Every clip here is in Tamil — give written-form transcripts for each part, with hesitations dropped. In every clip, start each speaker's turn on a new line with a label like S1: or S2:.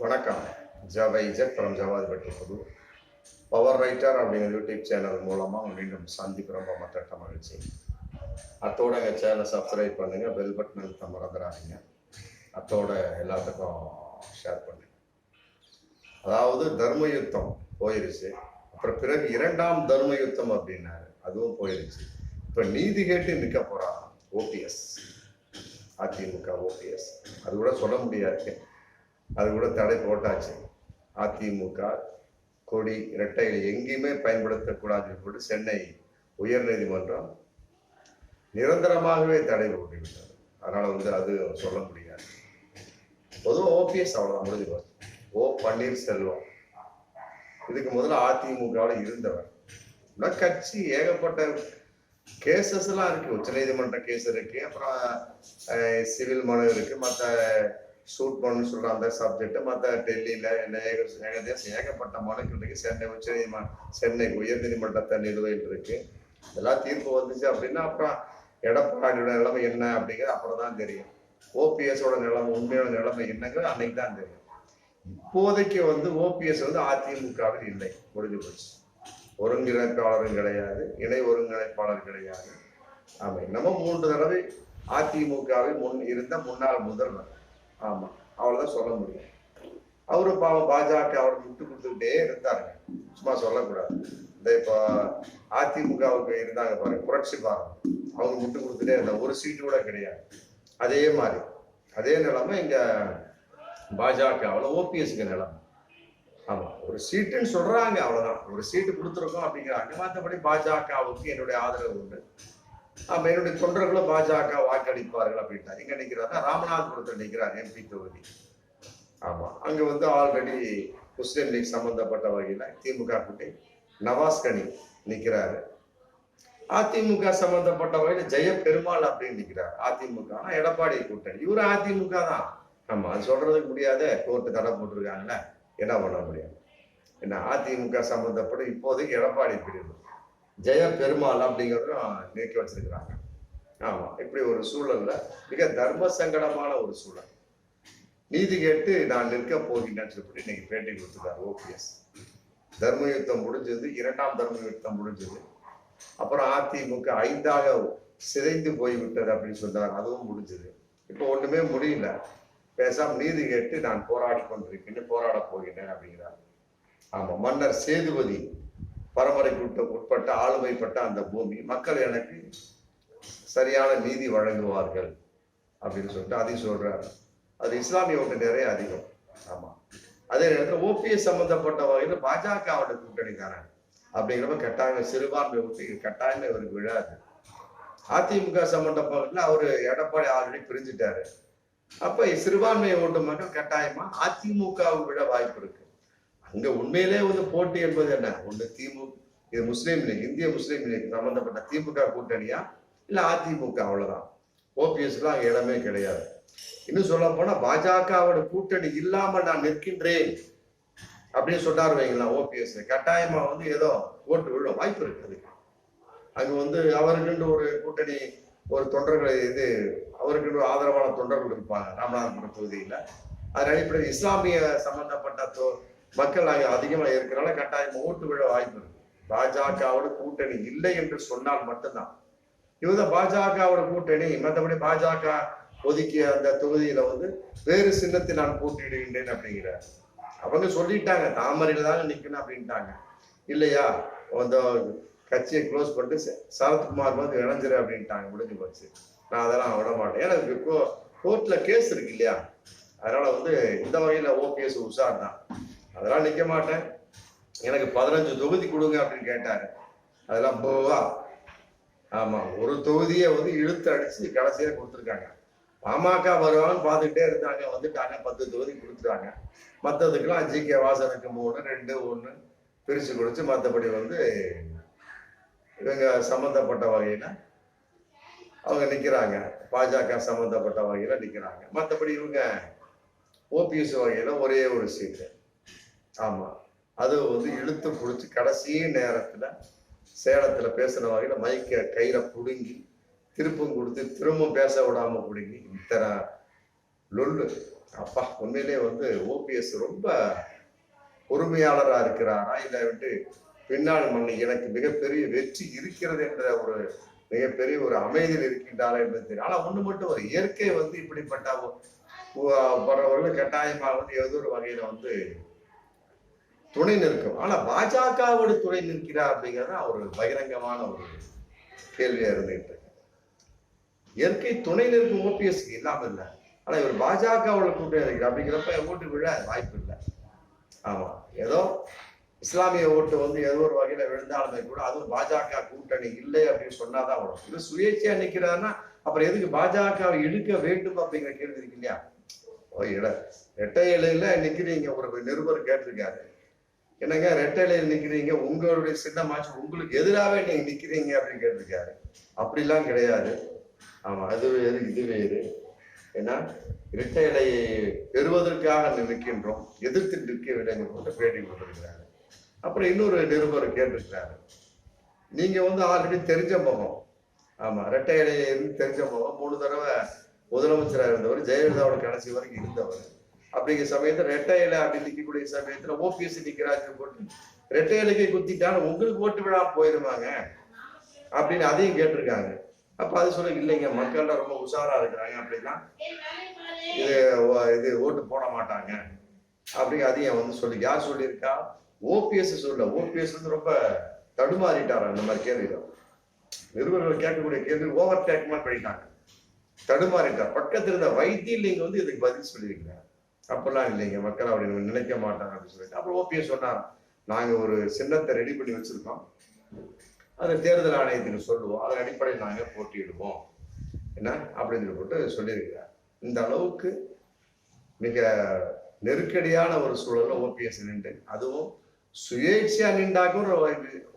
S1: வணக்கம். ஜவை இஜட் ஃப்ரம் ஜவாதிபட்டி புது பவர் ரைட்டர் அப்படிங்கிற யூடியூப் சேனல் மூலமாக மீண்டும் சந்திப்பு ரொம்ப மற்ற மகிழ்ச்சி. அத்தோட எங்கள் சேனலை சப்ஸ்கிரைப் பண்ணுங்க, பெல் பட்டன் அழுத்த மறந்துடாதீங்க. அத்தோட எல்லாத்துக்கும் ஷேர் பண்ணுங்க. அதாவது தர்ம யுத்தம் போயிருச்சு, அப்புறம் பிறகு இரண்டாம் தர்ம யுத்தம் அப்படின்னாரு, அதுவும் போயிருச்சு. இப்போ நீதி கேட்டு நிற்க போறான் ஓபிஎஸ், அதிமுக ஓபிஎஸ். அது கூட சொல்ல முடியாது, அது கூட தடை போட்டாச்சு. அதிமுக கொடி இரட்டைகளை எங்கேயுமே பயன்படுத்தக்கூடாதுன்னு போட்டு சென்னை உயர்நீதிமன்றம் நிரந்தரமாகவே தடை போட்டுவிட்டது. அதனால அது சொல்ல முடியாது. பொதுவாக ஓபிஎஸ் அவ்வளவுதான், முடிஞ்சு போச்சு. ஓ பன்னீர்செல்வம் இதுக்கு முதல்ல அதிமுகவில் இருந்தவர். கட்சி ஏகப்பட்ட கேசஸ் எல்லாம் இருக்கு, உச்ச நீதிமன்ற கேஸ் இருக்கு, அப்புறம் சிவில் மனு இருக்கு, மற்ற ஷூட் பண்ணு சொல்ற அந்த சப்ஜெக்ட், மற்ற டெல்லியில ஏகப்பட்ட மனுக்கள் இருக்கு. சென்னை உயர் நீதிமன்றத்தை நிலுவையில் இருக்கு. இதெல்லாம் தீர்ப்பு வந்துச்சு அப்படின்னா அப்புறம் எடப்பாடியோட நிலைமை என்ன அப்படிங்கிறது அப்புறம் தான் தெரியும். ஓபிஎஸோட நிலைமை, உண்மையான நிலைமை என்னங்கிறது அன்னைக்கு தான் தெரியும். இப்போதைக்கு ஓபிஎஸ் அதிமுகவில் இல்லை, முடிஞ்சு போச்சு. ஒருங்கிணைப்பாளரும் கிடையாது, இணை ஒருங்கிணைப்பாளர் கிடையாது. ஆமா, இன்னமும் 3 தடவை அதிமுகவில் இருந்த முன்னாள் முதல்வர். ஆமா, அவ்வளவுதான் சொல்ல முடியும். அவரு பாவம் பாஜக அவர் விட்டு கொடுத்துக்கிட்டே இருந்தாருங்க, சும்மா சொல்லக்கூடாது. இந்த இப்போ அதிமுகவுக்கு இருந்தாங்க பாருங்க, புரட்சி பாருங்க, அவங்க விட்டு கொடுத்துட்டே இருந்தாங்க, ஒரு சீட்டு கூட கிடையாது. அதே மாதிரி அதே நிலைமை இங்க பாஜக ஓபிஎஸ்க்கு நிலைமை. ஆமா, ஒரு சீட்டுன்னு சொல்றாங்க, அவ்வளவுதான், ஒரு சீட்டு கொடுத்துருக்கோம் அப்படிங்கிறாங்க. மற்றபடி பாஜகவுக்கு என்னுடைய ஆதரவு உண்டு. ஆமா, என்னுடைய தொண்டர்களும் பாஜக வாக்களிப்பார்கள் அப்படின்ட்டார். எங்க நிற்கிறாருன்னா ராமநாதபுரத்தில் நிற்கிறார், எம்பி தொகுதி. ஆமா, அங்க ஆல்ரெடி முஸ்லீம் லீக் சம்பந்தப்பட்ட வகையில திமுக கூட்டி நவாஸ்கனி நிற்கிறாரு. அதிமுக சம்பந்தப்பட்ட வகையில ஜெய பெருமாள் அப்படின்னு நிற்கிறார் அதிமுக. எடப்பாடி கூட்டணி, இவரு அதிமுக தான். ஆமா, அது சொல்றதுக்கு முடியாத, கோர்ட்டு தடை போட்டிருக்காங்கல்ல, என்ன பண்ண முடியாது. என்ன அதிமுக சம்பந்தப்பட்ட இப்போதைக்கு எடப்பாடி பிரிவு, ஜெய பெருமாள் அப்படிங்கிறதும் நீக்கி வச்சிருக்கிறாங்க. ஆமா, இப்படி ஒரு சூழல்ல மிக தர்ம சங்கடமான ஒரு சூழல். நீதி கேட்டு நான் நிற்க போகின்றேன்னு சொல்லி இன்னைக்கு பேட்டி கொடுத்துருக்காரு ஓபிஎஸ். தர்ம யுத்தம் முடிஞ்சது, இரண்டாம் தர்ம யுத்தம் முடிஞ்சது. அப்புறம் அதிமுக 5ஆக சிதைந்து போய்விட்டது அப்படின்னு சொன்னார், அதுவும் முடிஞ்சது. இப்போ ஒண்ணுமே முடியல, பேசாம நீதி கேட்டு நான் போராடி கொண்டிருக்கேன், போராட போகின்றேன் அப்படிங்கிறார். ஆமா, மன்னர் சேதுபதி பரம்பரைக்கு உட்பட்ட ஆளுமைப்பட்ட அந்த பூமி, மக்கள் எனக்கு சரியான நீதி வழங்குவார்கள் அப்படின்னு சொல்லிட்டு அதையும் சொல்றாரு. அது இஸ்லாமிய ஓட்டு நிறைய அதிகம். ஆமா, அதே நேரத்தில் ஓபிஎஸ் சம்பந்தப்பட்ட வகையில் பாஜகவோட கூட்டணிக்காரன் அப்படிங்கிறப்ப கட்டாயம் சிறுபான்மை ஓட்டு கட்டாயமே இவருக்கு விழாது. அதிமுக சம்பந்தப்பட்ட அவரு எடப்பாடி ஆல்ரெடி பிரிஞ்சுட்டாரு. அப்ப சிறுபான்மை ஓட்டு மக்கள் கட்டாயமா அதிமுகவுக்கு விட வாய்ப்பு இருக்கு. அங்க உண்மையிலே போட்டி என்பது என்ன, ஒண்ணு இது முஸ்லீம் லீக், இந்திய முஸ்லீம் லீக் சம்பந்தப்பட்ட திமுக கூட்டணியா இல்ல அதிமுக, அவ்வளவுதான். ஓபிஎஸ்க்கு அங்க இடமே கிடையாது. இன்னும் சொல்ல போனா பாஜகவோட கூட்டணி இல்லாம நான் நிற்கின்றேன் அப்படின்னு சொன்னார் வைங்களா ஓபிஎஸ், கட்டாயமா ஏதோ ஓட்டு விழ வாய்ப்பு இருக்குது. அங்க அவருக்குன்னு ஒரு கூட்டணி, ஒரு தொண்டர்களை அவருக்கு ஆதரவான தொண்டர்கள் இருப்பாங்க ராமநாதபுரம் தொகுதியில. அதன் அடிப்படையில் இஸ்லாமிய சம்பந்தப்பட்ட மக்கள் அதிகமா இருக்கிறனால கட்டாயம் ஓட்டு விழ வாய்ப்பு இருக்கு. பாஜகவோட கூட்டணி இல்லை என்று சொன்னால் மட்டும்தான் பாஜகவோட கூட்டணி. மற்றபடி பாஜக ஒதுக்கிய அந்த தொகுதியில வேறு சின்னத்தை நான் போட்டியிடுகின்றேன் அப்படிங்கிறார். அவங்க சொல்லிட்டாங்க, தாமரையில தாங்க நிக்கணும் அப்படின்ட்டாங்க. இல்லையா, அந்த கட்சியை க்ளோஸ் பண்ணிட்டு சரத்குமார் இணைஞ்சிரு அப்படின்ட்டாங்க, முடிஞ்சு போச்சு. நான் அதெல்லாம் விட மாட்டேன், எனக்கு கோர்ட்ல கேஸ் இருக்கு இல்லையா. அதனால இந்த வகையில ஓபிஎஸ் உஷார் தான். அதெல்லாம் நிக்க மாட்டேன், எனக்கு 15 தொகுதி கொடுங்க அப்படின்னு கேட்டாரு. அதெல்லாம் போவா. ஆமா, ஒரு தொகுதியை இழுத்து அடிச்சு கடைசியா கொடுத்துருக்காங்க. பாமக வருவாங்கன்னு பார்த்துக்கிட்டே இருந்தாங்க, வந்துட்டாங்க, 10 தொகுதி கொடுத்துட்டாங்க. மற்றதுக்கெல்லாம் ஜி.கே. வாசனுக்கு 3, 2, 1 பிரிச்சு கொடுத்து, மற்றபடி இவங்க சம்பந்தப்பட்ட வகையில அவங்க நிக்கிறாங்க, பாஜக சம்பந்தப்பட்ட வகையில நிக்கிறாங்க. மற்றபடி இவங்க ஓபிஎஸ் வகையில ஒரே ஒரு சீட்டு. ஆமா, அது இழுத்து பிடிச்சி கடைசி நேரத்துல சேலத்துல பேசுற வகையில மைக்க கையில புடுங்கி திருப்பும் கொடுத்து திரும்ப பேச விடாம பிடுங்கி இத்தனை லொல்லு அப்பா உண்மையிலே வந்து ஓபிஎஸ் ரொம்ப பொறுமையாளரா இருக்கிறாரா, இல்ல வந்து பின்னால் எனக்கு மிகப்பெரிய வெற்றி இருக்கிறது என்ற ஒரு மிகப்பெரிய ஒரு அமைதியில் இருக்கின்றாரா என்பது தெரியும். ஆனா ஒண்ணு மட்டும் ஒரு இயற்கை வந்து இப்படிப்பட்ட படுறவர்கள் கட்டாயமாக வந்து ஏதோ ஒரு வகையில வந்து துணை நிற்கும். ஆனா பாஜகவோடு துணை நிற்கிறார் அப்படிங்கிறது ஒரு பகிரங்கமான ஒரு கேள்வியா இருந்துகிட்டு இருக்கு. இயற்கை துணை நிற்கும் ஓபிஎஸ்க்கு இல்லாம இல்லை. ஆனா இவர் பாஜகவோட கூட்டணி இருக்கிறார் அப்படிங்கிறப்ப ஓட்டு விழ வாய்ப்பு இல்லை. ஆமா, ஏதோ இஸ்லாமிய ஓட்டு வந்து ஏதோ ஒரு வகையில விழுந்தாலுமே கூட அதுவும் பாஜக கூட்டணி இல்லை அப்படின்னு சொன்னாதான் வரும். இது சுயேட்சையா நிக்கிறாருன்னா அப்புறம் எதுக்கு பாஜக இழுக்க வேண்டும் அப்படிங்கிற கேள்வி இருக்கு இல்லையா? இரட்டை இலையில நிக்கிறீங்க, ஒரு நிருபர் கேட்டிருக்காரு, என்னங்க இரட்டை இலையில் நிக்கிறீங்க, உங்களுடைய சின்னமாச்சு உங்களுக்கு எதிராகவே நீங்க நிக்கிறீங்க அப்படின்னு கேட்டிருக்காரு. அப்படிலாம் கிடையாது. ஆமா, அது வேறு இது வேறு. ஏன்னா இரட்டை இலையை பெறுவதற்காக நிற்கின்றோம், எதிர்த்து நிற்கவில்லை என்று பேட்டி கொடுத்திருக்கிறாரு. அப்புறம் இன்னொரு நிருபர் கேட்டிருக்கிறாரு, நீங்க வந்து ஆல்ரெடி தெரிஞ்ச முகம். ஆமா, இரட்டை இலையை தெரிஞ்ச முகம், 3 தடவை முதலமைச்சராக இருந்தவர், ஜெயலலிதாவோட கடைசி வரைக்கும் இருந்தவர். அப்படிங்கிற சமயத்துல இரட்டை இலை அப்படி நிற்கக்கூடிய சமயத்துல ஓபிஎஸ் நிக்கிறாங்க போட்டு இரட்டை இலைக்கு குத்திட்டாலும் உங்களுக்கு ஓட்டு விழா போயிருவாங்க அப்படின்னு அதையும் கேட்டிருக்காங்க. அப்ப அது சொல்ல இல்லைங்க, மக்கள்லாம் ரொம்ப உஷாரா இருக்கிறாங்க, அப்படின்னா இது ஓட்டு போட மாட்டாங்க அப்படிங்க அதையும் வந்து சொல்லி யார் சொல்லியிருக்கா? ஓபிஎஸ் சொல்ல. ஓபிஎஸ் வந்து ரொம்ப தடுமாறிட்டாரா இந்த மாதிரி கேள்வியில. நிருபர்கள் கேட்கக்கூடிய கேள்வி ஓவர் டேக்மா பண்ணிட்டாங்க, தடுமாறிட்டார். பக்கத்துல இருந்த வைத்தியில் நீங்க வந்து இதுக்கு பதில் சொல்லியிருக்கீங்க. அப்பெல்லாம் இல்லைங்க, மக்கள் அப்படி நினைக்க மாட்டாங்க அப்படின்னு சொல்லிட்டு அப்புறம் ஓபிஎஸ் சொன்னார், நாங்க ஒரு சின்னத்தை ரெடி பண்ணி வச்சிருக்கோம், அதை தேர்தல் ஆணையத்துக்கு சொல்லுவோம், அதன் அடிப்படையில் நாங்க போட்டியிடுவோம் என்ன அப்படின்னு போட்டு சொல்லியிருக்கிறார். இந்த அளவுக்கு மிக நெருக்கடியான ஒரு சூழல்ல ஓபிஎஸ் நின்று, அதுவும் சுயேட்சையா நின்றாக்க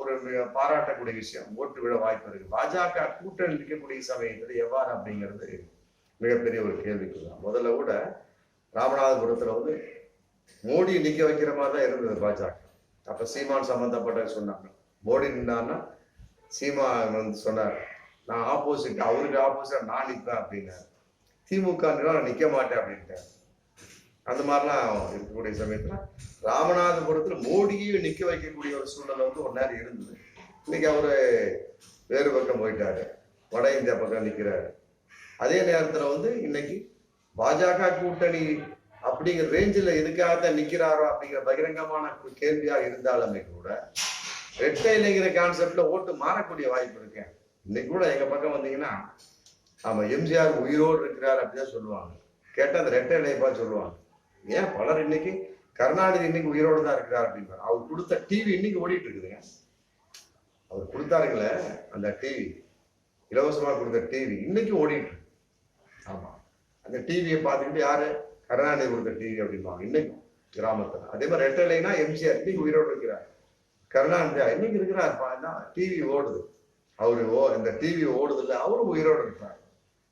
S1: ஒரு பாராட்டக்கூடிய விஷயம், ஓட்டு விட வாய்ப்பு இருக்கு. பாஜக கூட்டணி இருக்கக்கூடிய சமயத்துல எவ்வாறு அப்படிங்கிறது மிகப்பெரிய ஒரு கேள்விக்குதான். முதல்ல கூட ராமநாதபுரத்துல வந்து மோடி நிக்க வைக்கிற மாதிரி தான் இருந்தது பாஜக. அப்ப சீமான் சம்பந்தப்பட்ட சொன்னாங்க, மோடி நின்னான்னா சீமா வந்து சொன்னார், நான் ஆப்போசிட், அவருக்கு ஆப்போசிட் நான் நிற்பேன் அப்படின்னாரு. திமுக நான் நிக்க மாட்டேன் அப்படின்ட்டார். அந்த மாதிரிலாம் இருக்கக்கூடிய சமயத்துல ராமநாதபுரத்துல மோடியையும் நிக்க வைக்கக்கூடிய ஒரு சூழ்நிலை வந்து ஒரு நேரம் இருந்தது. இன்னைக்கு அவரு வேறு பக்கம் போயிட்டாரு, வட இந்தியா பக்கம் நிக்கிறாரு. அதே நேரத்துல வந்து இன்னைக்கு பாஜக கூட்டணி அப்படிங்கிற ரேஞ்சில் எதுக்காகத்தான் நிக்கிறாரோ அப்படிங்கிற பகிரங்கமான கேள்வியா இருந்தாலுமே கூட ரெட்டை இலைங்கிற கான்செப்ட்ல ஓட்டு மாறக்கூடிய வாய்ப்பு இருக்கு. இன்னைக்கு கூட எங்க பக்கம் வந்தீங்கன்னா, ஆமா எம்ஜிஆர் உயிரோடு இருக்கிறார் அப்படிதான் சொல்லுவாங்க. கேட்டா அந்த ரெட்டை இலையப்பா சொல்லுவாங்க. ஏன் பலர் இன்னைக்கு கருணாநிதி இன்னைக்கு உயிரோடு தான் இருக்கிறார் அப்படின்பாரு. அவர் கொடுத்த டிவி இன்னைக்கு ஓடிட்டு இருக்குதுங்க. அவர் கொடுத்தாருங்களே அந்த டிவி, இலவசமா கொடுத்த டிவி இன்னைக்கு ஓடிட்டு இருக்கு. ஆமா, அந்த டிவியை பார்த்துக்கிட்டு யாரு கருணாநிதி கொடுத்த டிவி அப்படின்பாங்க இன்னைக்கும் கிராமத்துல. அதே மாதிரி ரெட்டை இலைனா எம்ஜிஆர் இன்னைக்கு உயிரோடு இருக்கிறார், கருணாநிதியா இன்னைக்கு இருக்கிறார், டிவி ஓடுது, அவரு இந்த டிவி ஓடுது இல்லை, அவரும் உயிரோடு இருக்கிறார்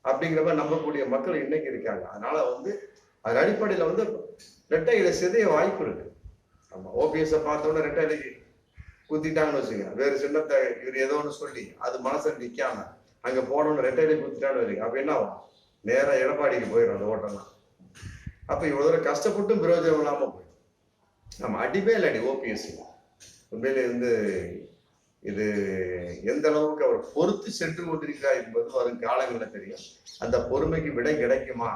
S1: அப்படிங்கிற நம்பக்கூடிய மக்கள் இன்னைக்கு இருக்காங்க. அதனால வந்து அதன் அடிப்படையில வந்து ரெட்டை இலை சிதைய வாய்ப்பு இருக்கு. ஆமா, ஓபிஎஸ் பார்த்தோன்னா ரெட்டை இலைக்கு குத்திட்டாங்கன்னு வச்சுக்கோங்க, வேறு சின்னத்தை இவர் ஏதோ ஒன்று சொல்லி அது மனசுல நிக்காம அங்க போனோம்னு ரெட்டை இலை குத்திட்டான்னு வச்சுக்கோங்க, அப்ப என்ன ஆகும், நேரா எடப்பாடிக்கு போயிடும் அந்த ஓட்டம்லாம். அப்ப இவ்வளவு தூரம் கஷ்டப்பட்டும் பிரயோஜனம் இல்லாம போயிடும். நம்ம அடிமே இல்லாடி ஓபிஎஸ் உண்மையிலே வந்து இது எந்த அளவுக்கு அவர் பொறுத்து சென்று கொண்டிருக்கிறார் என்பது வரும் காலங்களில் தெரியும். அந்த பொறுமைக்கு விடை கிடைக்குமா?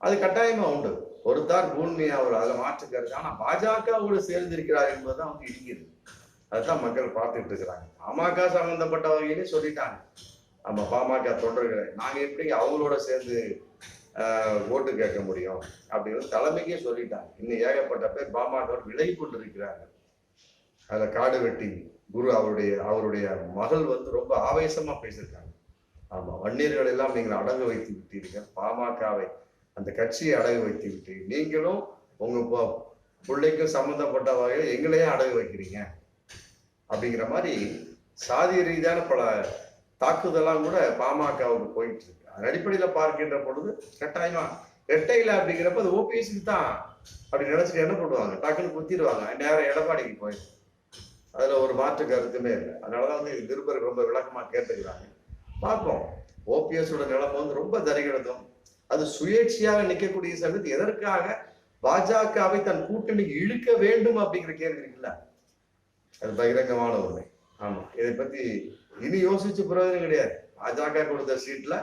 S1: அது கட்டாயமா உண்டு. பொறுத்தார் பூன்மையா அவர் அதை மாற்றுக்கிறது. ஆனா பாஜகவோடு சேர்ந்திருக்கிறார் என்பதுதான் வந்து இடிக்குது. அதுதான் மக்கள் பார்த்துட்டு இருக்கிறாங்க. பாமக சம்பந்தப்பட்ட வகையிலே சொல்லிட்டாங்க, ஆமா பாமக தொண்டர்களை நாங்க எப்படி அவங்களோட சேர்ந்து ஓட்டு கேட்க முடியும் அப்படின்னு தலைமைக்கே சொல்லிட்டாங்க. இன்னும் ஏகப்பட்ட பேர் பாமக விலகி கொண்டு இருக்கிறார்கள். அதுல காடு வெட்டி குரு அவருடைய மகள் வந்து ரொம்ப ஆவேசமா பேசியிருக்காங்க. ஆமா, வன்னியர்கள் எல்லாம் நீங்கள் அடங்க வைத்து விட்டீர்கள், பாமகவை அந்த கட்சியை அடகு வைத்து விட்டு நீங்களும் உங்க பிள்ளைக்கும் சம்பந்தப்பட்ட வகையில் எங்களையும் அடகு வைக்கிறீங்க அப்படிங்கிற மாதிரி சாதி ரீதியான பல தாக்குதலாம் கூட பாமகவுக்கு போயிட்டு இருக்கு. அதன் அடிப்படையில பார்க்கின்ற பொழுது கட்டாயமா ரெட்டையில அப்படிங்கிறப்ப அது ஓபிஎஸ்க்கு தான் அப்படி நினைச்சிட்டு என்ன பண்ணுவாங்க, டக்குன்னு குத்திடுவாங்க, நேரம் எடப்பாடிக்கு போயிடும். அதுல ஒரு மாற்று கருத்துமே இல்லை. அதனாலதான் வந்து நிருபர்கள் ரொம்ப விளக்கமா கேட்டுக்கிறாங்க. பார்ப்போம், ஓபிஎஸோட நிலைமை வந்து ரொம்ப தரிகிடதும் அது சுயேட்சையாக நிற்கக்கூடிய சமயத்து எதற்காக பாஜகவை தன் கூட்டணிக்கு இழுக்க வேண்டும் அப்படிங்கிற கேள்வி இருக்குல்ல, அது பகிரங்கமான உண்மை. ஆமா, இதை பத்தி இனி யோசிச்சு பிரயோஜனம் கிடையாது. பாஜக கொடுத்த சீட்ல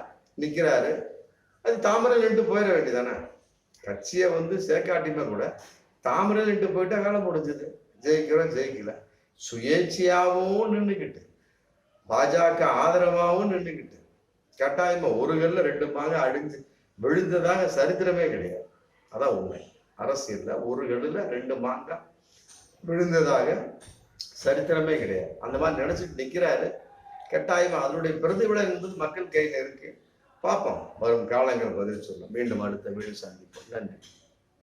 S1: நிக்கிறாரு, அது தாமரை நின்று போயிட வேண்டியதானே. கட்சியை சேர்க்காட்டியுமே கூட தாமரை நின்று போயிட்டா வேலை முடிஞ்சது. ஜெயிக்கிறோம் ஜெயிக்கல, சுயேட்சையாவும் நின்றுக்கிட்டு பாஜக ஆதரவாகவும் நின்றுக்கிட்டு கட்டாயமா ஒரு கல்ல 2 மாங்க அடிஞ்சு விழுந்ததாக சரித்திரமே கிடையாது. அதான் உண்மை. அரசியல்ல ஒரு கல்லுல 2 மாங்க விழுந்ததாக சரித்திரமே கிடையாது. அந்த மாதிரி நினைச்சிட்டு நிக்கிறாரு. கட்டாயமா அதனுடைய பிரதிபலன் என்பது மக்கள் கையில இருக்கு. பார்ப்போம், வரும் காலங்கள் பதில் சொல்லும். மீண்டும் அடுத்த வீடியோ சந்திப்போம். நன்றி.